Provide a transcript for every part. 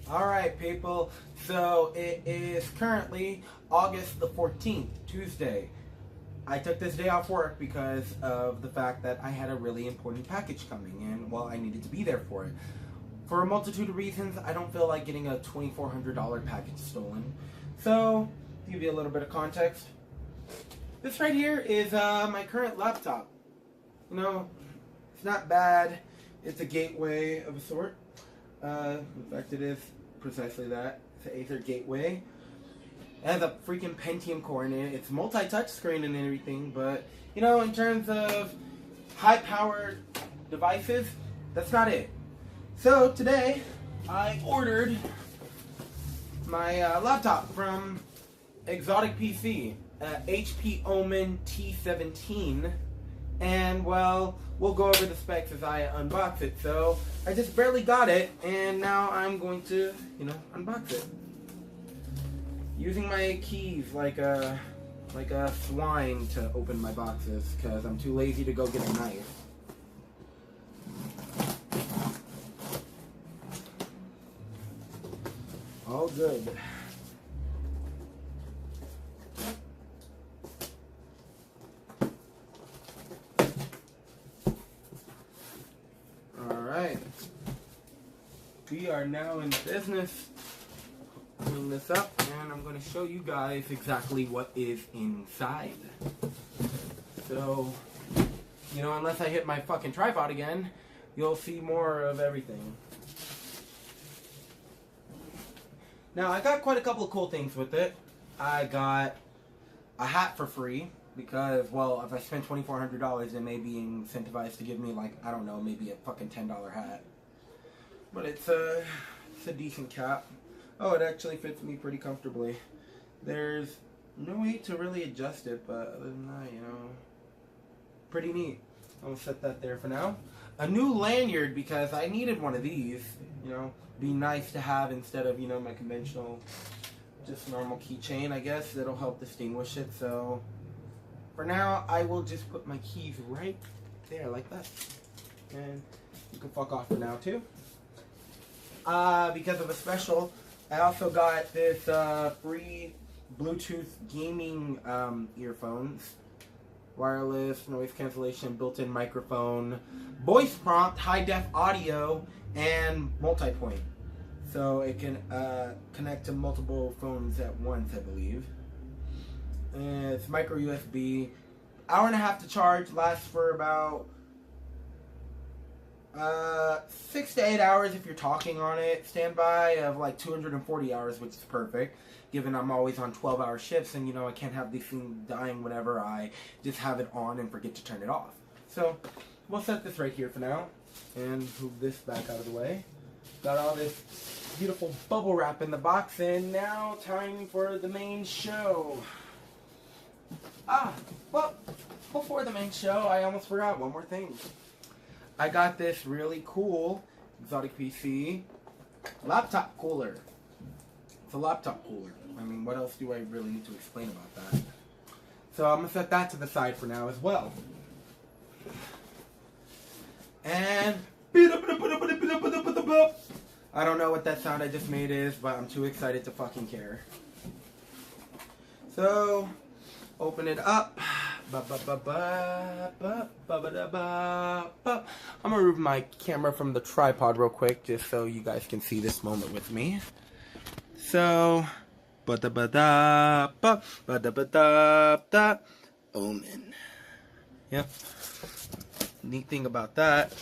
Alright, people, so it is currently August the 14th, Tuesday. I took this day off work because of the fact that I had a really important package coming and, well, I needed to be there for it. For a multitude of reasons, I don't feel like getting a $2,400 package stolen. So, to give you a little bit of context, this right here is my current laptop. You know, it's not bad. It's a gateway of a sort. In fact, it is precisely that. It's an Acer gateway. It has a freaking Pentium core in it. It's multi-touch screen and everything, but, you know, in terms of high-powered devices, that's not it. So, today, I ordered my laptop from Exotic PC, HP Omen T17, and, well, we'll go over the specs as I unbox it. So, I just barely got it, and now I'm going to, you know, unbox it. Using my keys like a swine to open my boxes, because I'm too lazy to go get a knife. All good. Alright. We are now in business. Opening this up, and I'm going to show you guys exactly what is inside. So, you know, unless I hit my fucking tripod again, you'll see more of everything. Now, I got quite a couple of cool things with it. I got a hat for free because, well, if I spend $2,400, they may be incentivized to give me, like, I don't know, maybe a fucking $10 hat. But it's a decent cap. Oh, it actually fits me pretty comfortably. There's no way to really adjust it, but other than that, you know, pretty neat. I'll set that there for now. A new lanyard, because I needed one of these, you know, be nice to have instead of, you know, my conventional, just normal keychain, I guess. That'll help distinguish it. So, for now, I will just put my keys right there, like that. And you can fuck off for now, too. Because of a special, I also got this free Bluetooth gaming earphones. Wireless, noise cancellation, built-in microphone, voice prompt, high-def audio, and multi-point. So it can connect to multiple phones at once, I believe. And it's micro USB. Hour and a half to charge, lasts for about 6 to 8 hours if you're talking on it. Standby of like 240 hours, which is perfect, given I'm always on 12-hour shifts, and you know I can't have these things dying whenever I just have it on and forget to turn it off. So we'll set this right here for now and move this back out of the way. Got all this beautiful bubble wrap in the box, and now time for the main show. Well, before the main show, I almost forgot one more thing. I got this really cool Exotic PC laptop cooler. It's a laptop cooler. I mean, what else do I really need to explain about that? So I'm going to set that to the side for now as well. And I don't know what that sound I just made is, but I'm too excited to fucking care. So, open it up. I'm gonna remove my camera from the tripod real quick just so you guys can see this moment with me. So, Omen. Yeah. Neat thing about that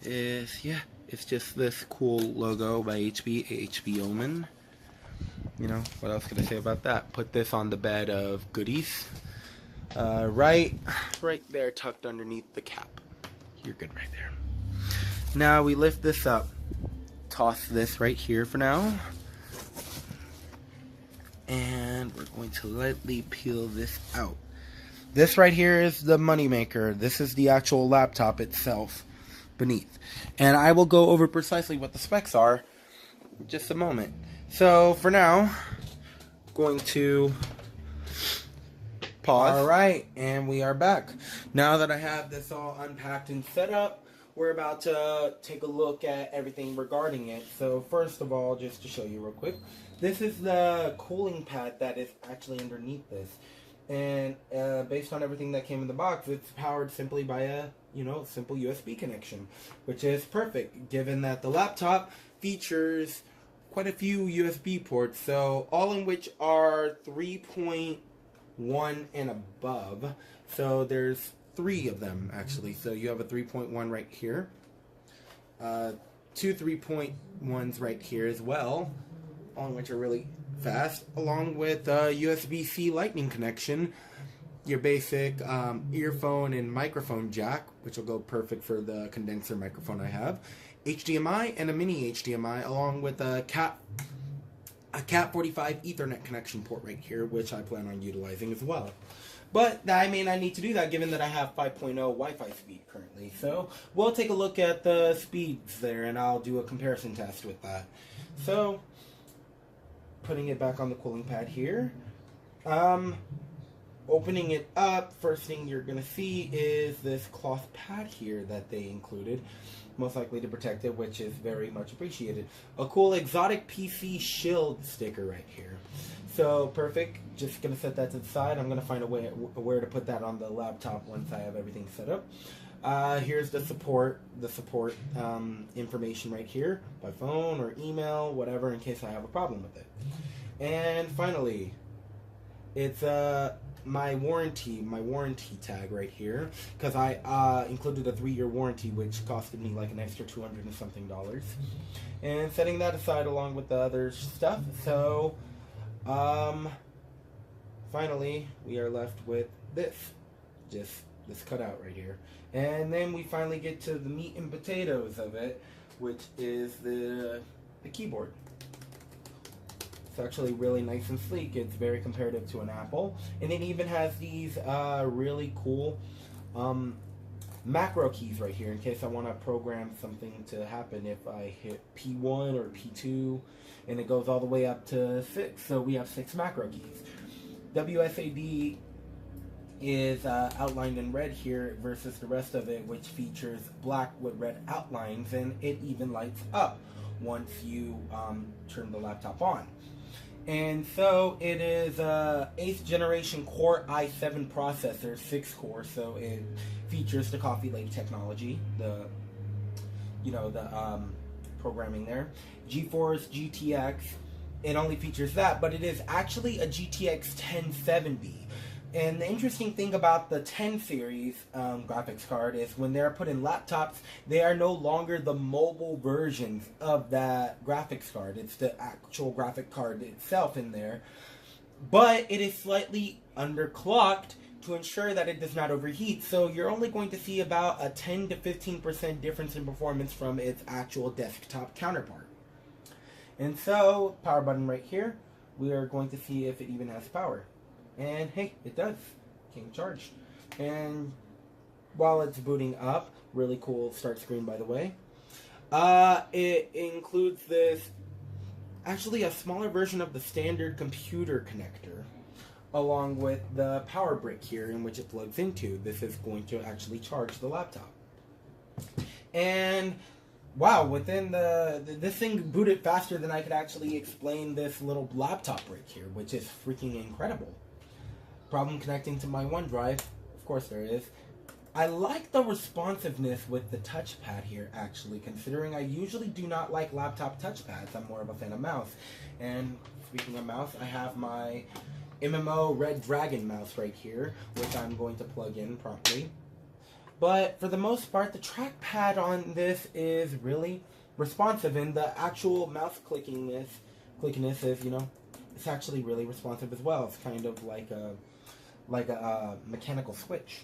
is, yeah, it's just this cool logo by HP Omen. You know, what else can I say about that? Put this on the bed of goodies. Right there, tucked underneath the cap. You're good right there. Now we lift this up. Toss this right here for now. And we're going to lightly peel this out. This right here is the moneymaker. This is the actual laptop itself beneath. And I will go over precisely what the specs are in just a moment. So, for now, going to pause. Alright, and we are back. Now that I have this all unpacked and set up, we're about to take a look at everything regarding it. So first of all, just to show you real quick, this is the cooling pad that is actually underneath this. And based on everything that came in the box, it's powered simply by a, simple USB connection, which is perfect given that the laptop features quite a few USB ports, so all in which are 3.1 and above. So there's 3 of them actually. So you have a 3.1 right here, 2 3.1s right here as well, all in which are really fast, along with a USB-C lightning connection, your basic earphone and microphone jack, which will go perfect for the condenser microphone I have, HDMI and a mini HDMI, along with a Cat 45 Ethernet connection port right here, which I plan on utilizing as well. But I may not need to do that given that I have 5.0 Wi-Fi speed currently. So we'll take a look at the speeds there, and I'll do a comparison test with that. So putting it back on the cooling pad here. Opening it up, first thing you're going to see is this cloth pad here that they included, most likely to protect it, which is very much appreciated. A cool exotic PC shield sticker right here. So perfect, just going to set that to the side. I'm going to find a way where to put that on the laptop once I have everything set up. Here's the support information right here, by phone or email, whatever, in case I have a problem with it. And finally, it's my warranty tag right here, because I included a 3-year warranty, which costed me like an extra $200 and something. And setting that aside along with the other stuff, so finally we are left with this cutout right here. And then we finally get to the meat and potatoes of it, which is the keyboard. It's actually really nice and sleek. It's very comparative to an Apple. And it even has these really cool macro keys right here in case I want to program something to happen if I hit P1 or P2, and it goes all the way up to 6. So we have 6 macro keys. WSAD is outlined in red here versus the rest of it, which features black with red outlines, and it even lights up once you turn the laptop on. And so it is a 8th generation Core i7 processor, 6 core, so it features the Coffee Lake technology, the programming there. GeForce GTX, it only features that, but it is actually a GTX 1070. And the interesting thing about the 10 series graphics card is when they're put in laptops, they are no longer the mobile versions of that graphics card. It's the actual graphic card itself in there. But it is slightly underclocked to ensure that it does not overheat. So you're only going to see about a 10 to 15% difference in performance from its actual desktop counterpart. And so, power button right here, we are going to see if it even has power. And hey, it does. Came charged. And while it's booting up, really cool start screen by the way. It includes this, actually a smaller version of the standard computer connector, along with the power brick here in which it plugs into. This is going to actually charge the laptop. And wow, within this thing booted faster than I could actually explain this little laptop brick here, which is freaking incredible. Problem connecting to my OneDrive, of course there is. I like the responsiveness with the touchpad here, actually, considering I usually do not like laptop touchpads. I'm more of a fan of mouse. And speaking of mouse, I have my MMO Red Dragon mouse right here, which I'm going to plug in properly. But for the most part, the trackpad on this is really responsive, and the actual mouse clickiness is, it's actually really responsive as well. It's kind of like a mechanical switch.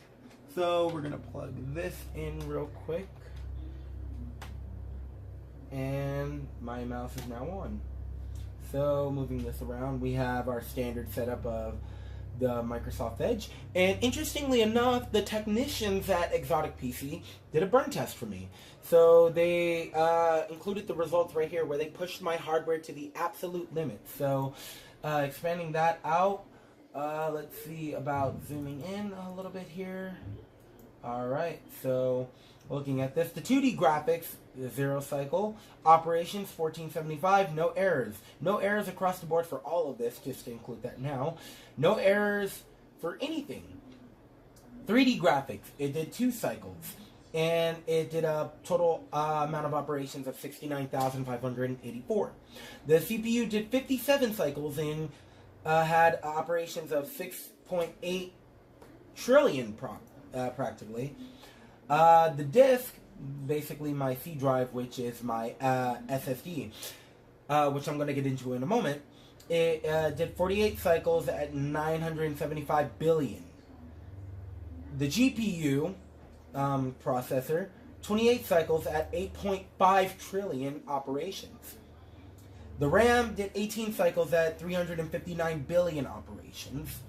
So we're gonna plug this in real quick, and my mouse is now on. So moving this around, we have our standard setup of the Microsoft Edge, and interestingly enough, the technicians at Exotic PC did a burn test for me. So they included the results right here where they pushed my hardware to the absolute limit. So expanding that out, let's see about zooming in a little bit here. Alright, so Looking at this, the 2D graphics, 0 cycle. Operations, 1475, no errors. No errors across the board for all of this, just to include that now. No errors for anything. 3D graphics, it did 2 cycles. And it did a total amount of operations of 69,584. The CPU did 57 cycles and had operations of 6.8 trillion practically. The disk, basically my C drive, which is my SSD, which I'm going to get into in a moment, it did 48 cycles at 975 billion. The GPU processor, 28 cycles at 8.5 trillion operations. The RAM did 18 cycles at 359 billion operations.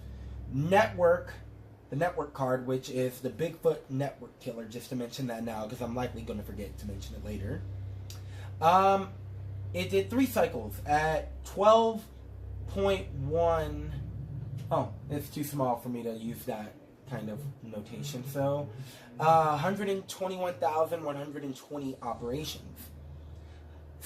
The network card, which is the Bigfoot network killer, just to mention that now, because I'm likely going to forget to mention it later. It did 3 cycles at 12.1. Oh, it's too small for me to use that kind of notation. So, 121,120 operations.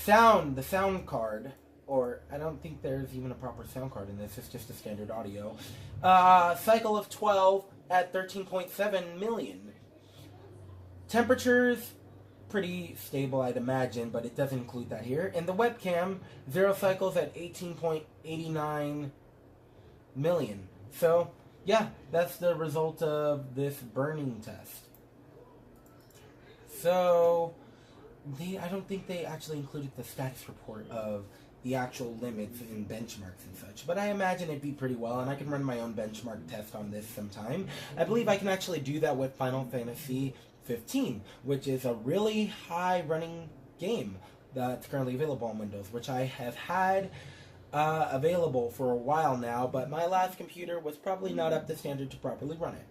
The sound card, or I don't think there's even a proper sound card in this, it's just a standard audio. Cycle of 12 at 13.7 million. Temperatures, pretty stable I'd imagine, but it doesn't include that here. And the webcam, 0 cycles at 18.89 million. So, yeah, that's the result of this burning test. So, I don't think they actually included the status report of the actual limits and benchmarks and such, but I imagine it'd be pretty well, and I can run my own benchmark test on this sometime. I believe I can actually do that with Final Fantasy 15, which is a really high running game that's currently available on Windows, which I have had available for a while now, but my last computer was probably not up to standard to properly run it.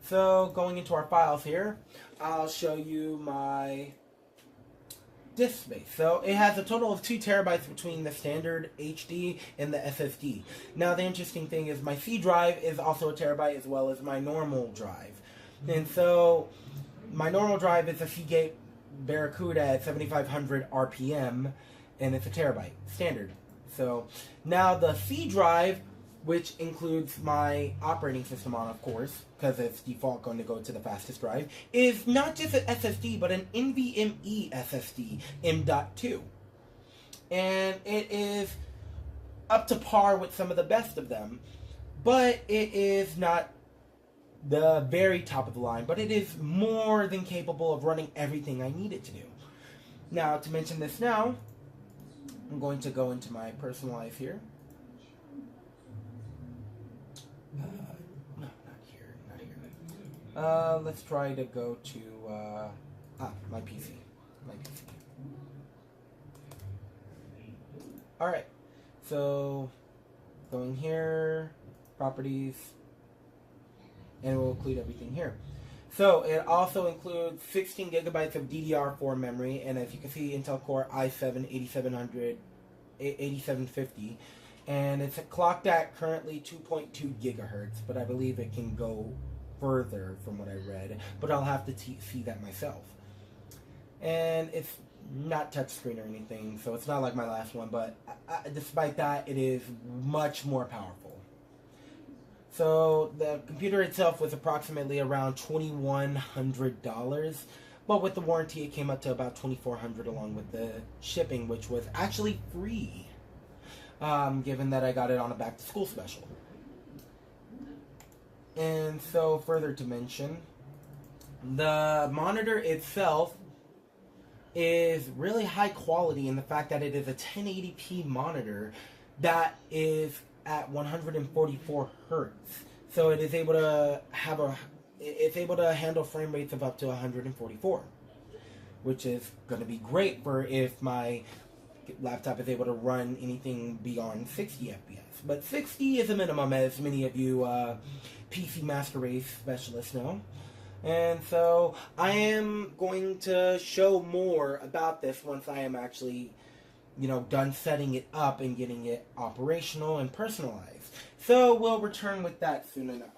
So, going into our files here, I'll show you my disk space. So it has a total of 2 terabytes between the standard HD and the SSD. Now the interesting thing is my C drive is also a terabyte as well as my normal drive. And so my normal drive is a Seagate Barracuda at 7500 RPM and it's a terabyte standard. So now the C drive, which includes my operating system on, of course, because it's default going to go to the fastest drive, is not just an SSD, but an NVMe SSD M.2. And it is up to par with some of the best of them, but it is not the very top of the line, but it is more than capable of running everything I need it to do. Now, to mention this now, I'm going to go into my personal life here. Let's try to go to, my PC. Alright, so, going here, properties, and it will include everything here. So, it also includes 16 gigabytes of DDR4 memory, and as you can see, Intel Core i7 8750, and it's clocked at currently 2.2 gigahertz, but I believe it can go further from what I read, but I'll have to see that myself. And it's not touchscreen or anything, so it's not like my last one, but despite that, it is much more powerful. So the computer itself was approximately around $2,100, but with the warranty it came up to about $2,400 along with the shipping, which was actually free, given that I got it on a back to school special. And so, further to mention, the monitor itself is really high quality in the fact that it is a 1080p monitor that is at 144 hertz. So it is able to handle frame rates of up to 144, which is going to be great for if my laptop is able to run anything beyond 60 FPS. But 60 is a minimum, as many of you PC Master Race specialists know. And so I am going to show more about this once I am actually, done setting it up and getting it operational and personalized. So we'll return with that soon enough.